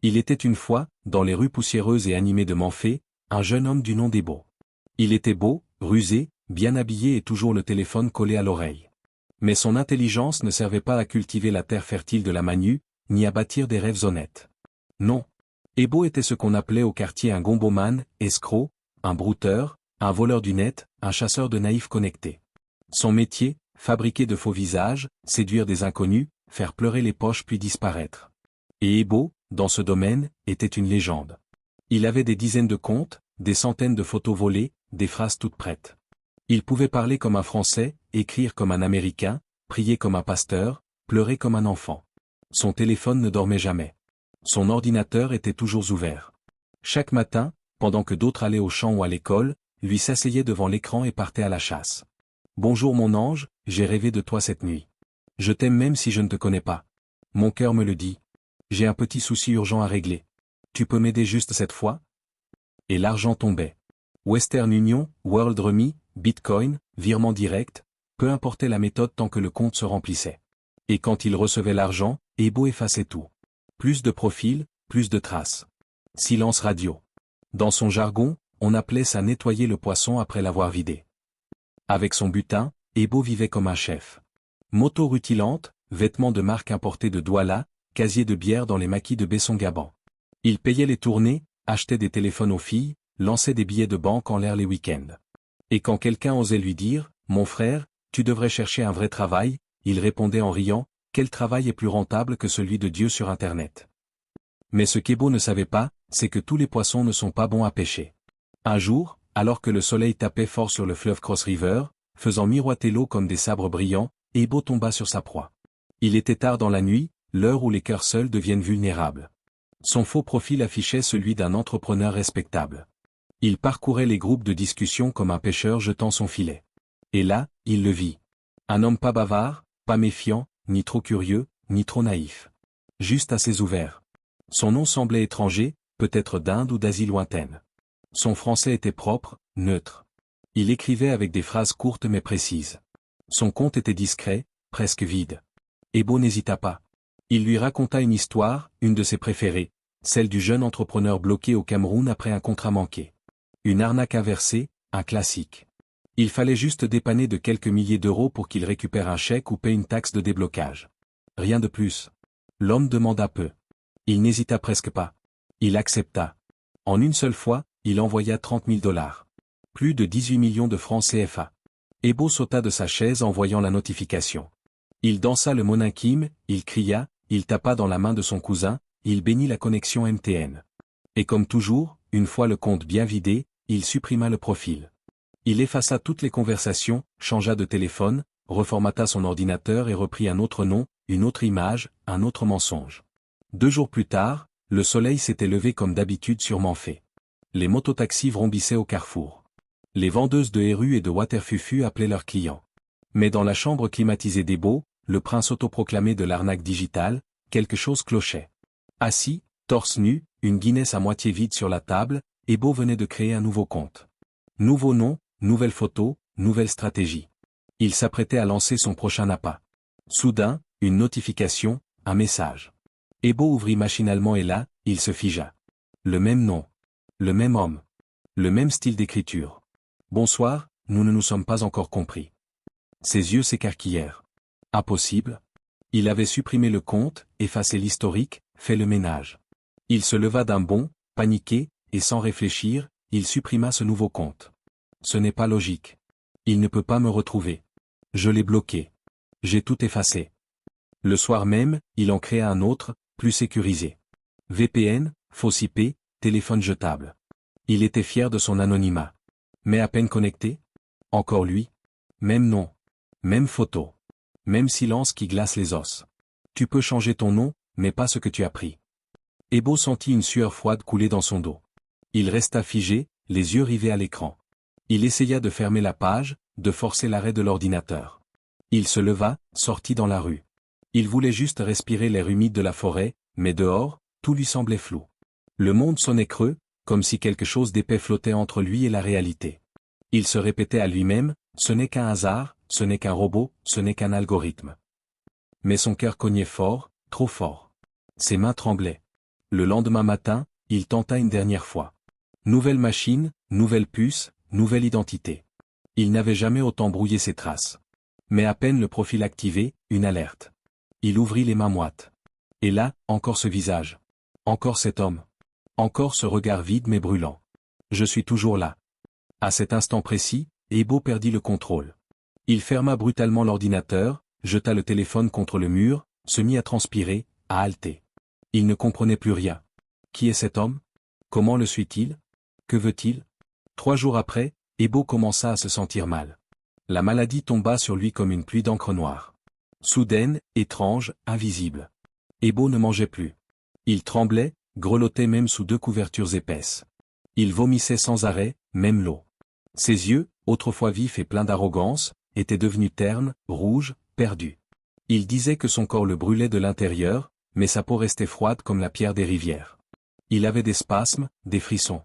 Il était une fois, dans les rues poussiéreuses et animées de Menfé, un jeune homme du nom d'Ebo. Il était beau, rusé, bien habillé et toujours le téléphone collé à l'oreille. Mais son intelligence ne servait pas à cultiver la terre fertile de la Manu, ni à bâtir des rêves honnêtes. Non. Ebo était ce qu'on appelait au quartier un gomboman, escroc, un brouteur, un voleur du net, un chasseur de naïfs connectés. Son métier, fabriquer de faux visages, séduire des inconnus, faire pleurer les poches puis disparaître. Et Ebo, dans ce domaine, était une légende. Il avait des dizaines de comptes, des centaines de photos volées, des phrases toutes prêtes. Il pouvait parler comme un Français, écrire comme un Américain, prier comme un pasteur, pleurer comme un enfant. Son téléphone ne dormait jamais. Son ordinateur était toujours ouvert. Chaque matin, pendant que d'autres allaient au champ ou à l'école, lui s'asseyait devant l'écran et partait à la chasse. « Bonjour mon ange, j'ai rêvé de toi cette nuit. Je t'aime même si je ne te connais pas. Mon cœur me le dit. J'ai un petit souci urgent à régler. Tu peux m'aider juste cette fois ?» Et l'argent tombait. Western Union, World Remit, Bitcoin, virement direct, peu importait la méthode tant que le compte se remplissait. Et quand il recevait l'argent, Ebo effaçait tout. Plus de profils, plus de traces. Silence radio. Dans son jargon, on appelait ça nettoyer le poisson après l'avoir vidé. Avec son butin, Ebo vivait comme un chef. Moto rutilante, vêtements de marque importés de Douala, casier de bière dans les maquis de Besson-Gaban. Il payait les tournées, achetait des téléphones aux filles, lançait des billets de banque en l'air les week-ends. Et quand quelqu'un osait lui dire « Mon frère, tu devrais chercher un vrai travail », il répondait en riant « Quel travail est plus rentable que celui de Dieu sur Internet ?» Mais ce qu'Ebo ne savait pas, c'est que tous les poissons ne sont pas bons à pêcher. Un jour, alors que le soleil tapait fort sur le fleuve Cross River, faisant miroiter l'eau comme des sabres brillants, Ebo tomba sur sa proie. Il était tard dans la nuit, l'heure où les cœurs seuls deviennent vulnérables. Son faux profil affichait celui d'un entrepreneur respectable. Il parcourait les groupes de discussion comme un pêcheur jetant son filet. Et là, il le vit. Un homme pas bavard, pas méfiant, ni trop curieux, ni trop naïf. Juste assez ouvert. Son nom semblait étranger, peut-être d'Inde ou d'Asie lointaine. Son français était propre, neutre. Il écrivait avec des phrases courtes mais précises. Son compte était discret, presque vide. Ebo n'hésita pas. Il lui raconta une histoire, une de ses préférées, celle du jeune entrepreneur bloqué au Cameroun après un contrat manqué. Une arnaque inversée, un classique. Il fallait juste dépanner de quelques milliers d'euros pour qu'il récupère un chèque ou paie une taxe de déblocage. Rien de plus. L'homme demanda peu. Il n'hésita presque pas. Il accepta. En une seule fois, il envoya 30 000 $. Plus de 18 millions de francs CFA. Ebo sauta de sa chaise en voyant la notification. Il dansa le monachime, il cria, il tapa dans la main de son cousin, il bénit la connexion MTN. Et comme toujours, une fois le compte bien vidé, il supprima le profil. Il effaça toutes les conversations, changea de téléphone, reformata son ordinateur et reprit un autre nom, une autre image, un autre mensonge. 2 jours plus tard, le soleil s'était levé comme d'habitude sur Menfé. Les mototaxis vrombissaient au carrefour. Les vendeuses de Héru et de Waterfufu appelaient leurs clients. Mais dans la chambre climatisée d'Ebo, le prince autoproclamé de l'arnaque digitale, quelque chose clochait. Assis, torse nu, une Guinness à moitié vide sur la table, Ebo venait de créer un nouveau compte. Nouveau nom, nouvelle photo, nouvelle stratégie. Il s'apprêtait à lancer son prochain appât. Soudain, une notification, un message. Ebo ouvrit machinalement et là, il se figea. Le même nom. Le même homme. Le même style d'écriture. Bonsoir, nous ne nous sommes pas encore compris. Ses yeux s'écarquillèrent. Impossible. Il avait supprimé le compte, effacé l'historique, fait le ménage. Il se leva d'un bond, paniqué, et sans réfléchir, il supprima ce nouveau compte. Ce n'est pas logique. Il ne peut pas me retrouver. Je l'ai bloqué. J'ai tout effacé. Le soir même, il en créa un autre, plus sécurisé. VPN, fausse IP, téléphone jetable. Il était fier de son anonymat. Mais à peine connecté? Encore lui? Même nom. Même photo. Même silence qui glace les os. Tu peux changer ton nom, mais pas ce que tu as pris. Ebo sentit une sueur froide couler dans son dos. Il resta figé, les yeux rivés à l'écran. Il essaya de fermer la page, de forcer l'arrêt de l'ordinateur. Il se leva, sortit dans la rue. Il voulait juste respirer l'air humide de la forêt, mais dehors, tout lui semblait flou. Le monde sonnait creux, comme si quelque chose d'épais flottait entre lui et la réalité. Il se répétait à lui-même, ce n'est qu'un hasard, ce n'est qu'un robot, ce n'est qu'un algorithme. Mais son cœur cognait fort, trop fort. Ses mains tremblaient. Le lendemain matin, il tenta une dernière fois. Nouvelle machine, nouvelle puce, nouvelle identité. Il n'avait jamais autant brouillé ses traces. Mais à peine le profil activé, une alerte. Il ouvrit les mains moites. Et là, encore ce visage. Encore cet homme. Encore ce regard vide mais brûlant. Je suis toujours là. À cet instant précis, Ebo perdit le contrôle. Il ferma brutalement l'ordinateur, jeta le téléphone contre le mur, se mit à transpirer, à halter. Il ne comprenait plus rien. Qui est cet homme? Comment le suit-il? Que veut-il? 3 jours après, Ebo commença à se sentir mal. La maladie tomba sur lui comme une pluie d'encre noire. Soudaine, étrange, invisible. Ebo ne mangeait plus. Il tremblait, grelottait même sous 2 couvertures épaisses. Il vomissait sans arrêt, même l'eau. Ses yeux, autrefois vifs et pleins d'arrogance, étaient devenus ternes, rouges, perdus. Il disait que son corps le brûlait de l'intérieur, mais sa peau restait froide comme la pierre des rivières. Il avait des spasmes, des frissons.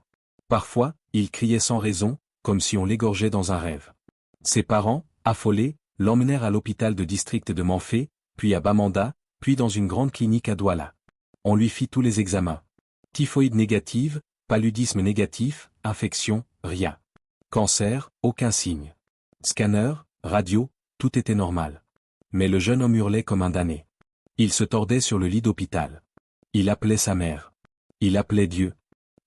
Parfois, il criait sans raison, comme si on l'égorgeait dans un rêve. Ses parents, affolés, l'emmenèrent à l'hôpital de district de Manfé, puis à Bamenda, puis dans une grande clinique à Douala. On lui fit tous les examens. Typhoïde négative, paludisme négatif, infection, rien. Cancer, aucun signe. Scanner, radio, tout était normal. Mais le jeune homme hurlait comme un damné. Il se tordait sur le lit d'hôpital. Il appelait sa mère. Il appelait Dieu.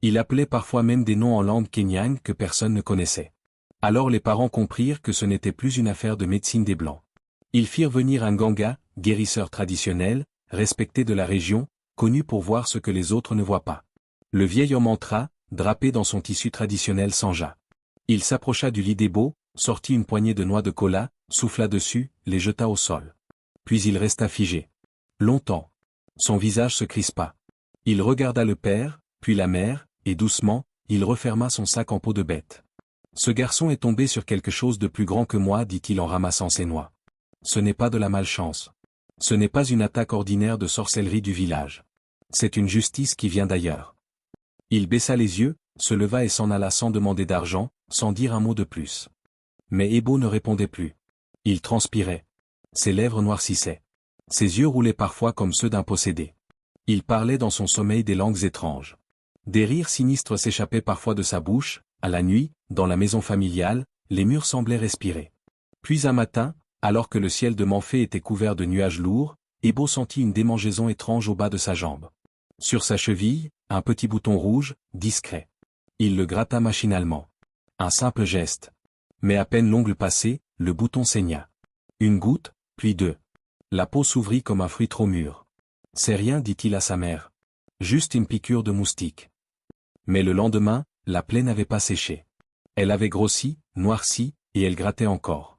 Il appelait parfois même des noms en langue kenyane que personne ne connaissait. Alors les parents comprirent que ce n'était plus une affaire de médecine des Blancs. Ils firent venir un ganga, guérisseur traditionnel, respecté de la région, connu pour voir ce que les autres ne voient pas. Le vieil homme entra, drapé dans son tissu traditionnel sanja. Il s'approcha du lit d'Ebo, sortit une poignée de noix de cola, souffla dessus, les jeta au sol. Puis il resta figé. Longtemps. Son visage se crispa. Il regarda le père, puis la mère, et doucement, il referma son sac en peau de bête. Ce garçon est tombé sur quelque chose de plus grand que moi, dit-il en ramassant ses noix. Ce n'est pas de la malchance. Ce n'est pas une attaque ordinaire de sorcellerie du village. C'est une justice qui vient d'ailleurs. Il baissa les yeux, se leva et s'en alla sans demander d'argent, sans dire un mot de plus. Mais Ebo ne répondait plus. Il transpirait. Ses lèvres noircissaient. Ses yeux roulaient parfois comme ceux d'un possédé. Il parlait dans son sommeil des langues étranges. Des rires sinistres s'échappaient parfois de sa bouche, à la nuit, dans la maison familiale, les murs semblaient respirer. Puis un matin, alors que le ciel de Manfé était couvert de nuages lourds, Ebo sentit une démangeaison étrange au bas de sa jambe. Sur sa cheville, un petit bouton rouge, discret. Il le gratta machinalement. Un simple geste. Mais à peine l'ongle passé, le bouton saigna. Une goutte, puis 2. La peau s'ouvrit comme un fruit trop mûr. C'est rien, dit-il à sa mère. Juste une piqûre de moustique. Mais le lendemain, la plaie n'avait pas séché. Elle avait grossi, noirci, et elle grattait encore.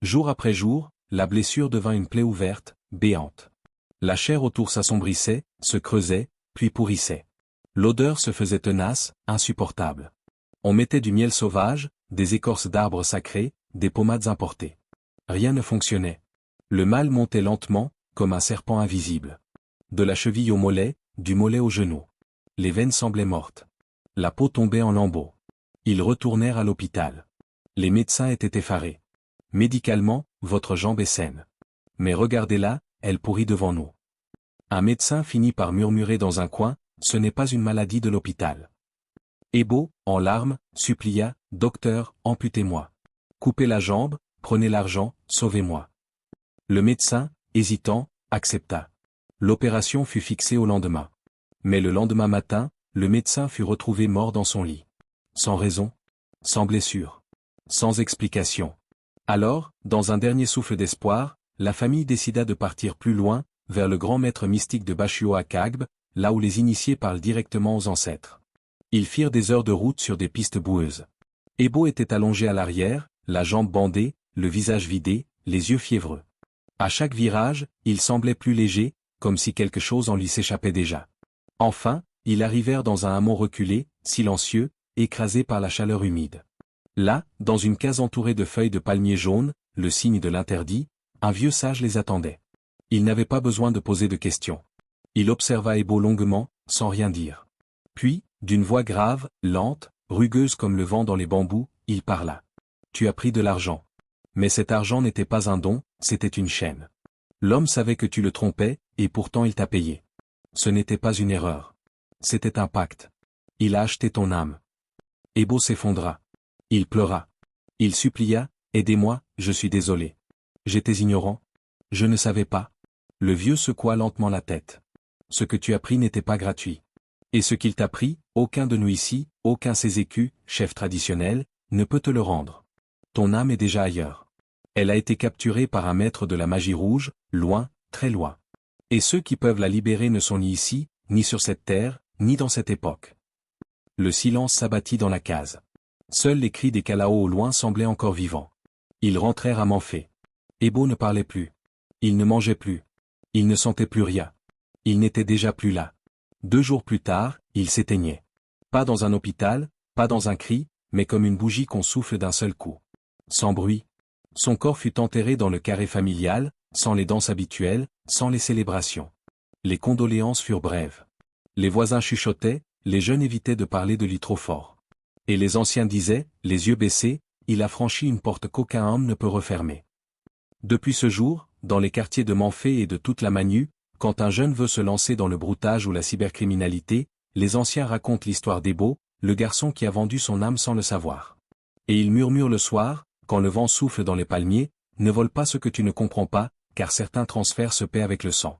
Jour après jour, la blessure devint une plaie ouverte, béante. La chair autour s'assombrissait, se creusait, puis pourrissait. L'odeur se faisait tenace, insupportable. On mettait du miel sauvage, des écorces d'arbres sacrés, des pommades importées. Rien ne fonctionnait. Le mal montait lentement, comme un serpent invisible. De la cheville au mollet, du mollet au genou. Les veines semblaient mortes. La peau tombait en lambeaux. Ils retournèrent à l'hôpital. Les médecins étaient effarés. Médicalement, votre jambe est saine. Mais regardez-la, elle pourrit devant nous. Un médecin finit par murmurer dans un coin, ce n'est pas une maladie de l'hôpital. Ebo, en larmes, supplia, docteur, amputez-moi. Coupez la jambe, prenez l'argent, sauvez-moi. Le médecin, hésitant, accepta. L'opération fut fixée au lendemain. Mais le lendemain matin, le médecin fut retrouvé mort dans son lit. Sans raison, sans blessure, sans explication. Alors, dans un dernier souffle d'espoir, la famille décida de partir plus loin, vers le grand maître mystique de Bashio à Kagbe, là où les initiés parlent directement aux ancêtres. Ils firent des heures de route sur des pistes boueuses. Ebo était allongé à l'arrière, la jambe bandée, le visage vidé, les yeux fiévreux. À chaque virage, il semblait plus léger, comme si quelque chose en lui s'échappait déjà. Enfin, ils arrivèrent dans un hameau reculé, silencieux, écrasé par la chaleur humide. Là, dans une case entourée de feuilles de palmier jaune, le signe de l'interdit, un vieux sage les attendait. Il n'avait pas besoin de poser de questions. Il observa Ebo longuement, sans rien dire. Puis, d'une voix grave, lente, rugueuse comme le vent dans les bambous, il parla. « Tu as pris de l'argent. Mais cet argent n'était pas un don, c'était une chaîne. L'homme savait que tu le trompais, et pourtant il t'a payé. Ce n'était pas une erreur. C'était un pacte. Il a acheté ton âme. Ebo s'effondra. Il pleura. Il supplia, aidez-moi, je suis désolé. J'étais ignorant. Je ne savais pas. Le vieux secoua lentement la tête. Ce que tu as pris n'était pas gratuit. Et ce qu'il t'a pris, aucun de nous ici, aucun ses écus, chef traditionnel, ne peut te le rendre. Ton âme est déjà ailleurs. Elle a été capturée par un maître de la magie rouge, loin, très loin. Et ceux qui peuvent la libérer ne sont ni ici, ni sur cette terre, ni dans cette époque. Le silence s'abattit dans la case. Seuls les cris des Kalao au loin semblaient encore vivants. Ils rentrèrent à Manfé. Ebo ne parlait plus. Il ne mangeait plus. Il ne sentait plus rien. Il n'était déjà plus là. 2 jours plus tard, il s'éteignait. Pas dans un hôpital, pas dans un cri, mais comme une bougie qu'on souffle d'un seul coup. Sans bruit. Son corps fut enterré dans le carré familial, sans les danses habituelles, sans les célébrations. Les condoléances furent brèves. Les voisins chuchotaient, les jeunes évitaient de parler de lui trop fort. Et les anciens disaient, les yeux baissés, il a franchi une porte qu'aucun homme ne peut refermer. Depuis ce jour, dans les quartiers de Manfé et de toute la Manu, quand un jeune veut se lancer dans le broutage ou la cybercriminalité, les anciens racontent l'histoire d'Ebo, le garçon qui a vendu son âme sans le savoir. Et ils murmurent le soir, quand le vent souffle dans les palmiers, ne vole pas ce que tu ne comprends pas, car certains transferts se paient avec le sang.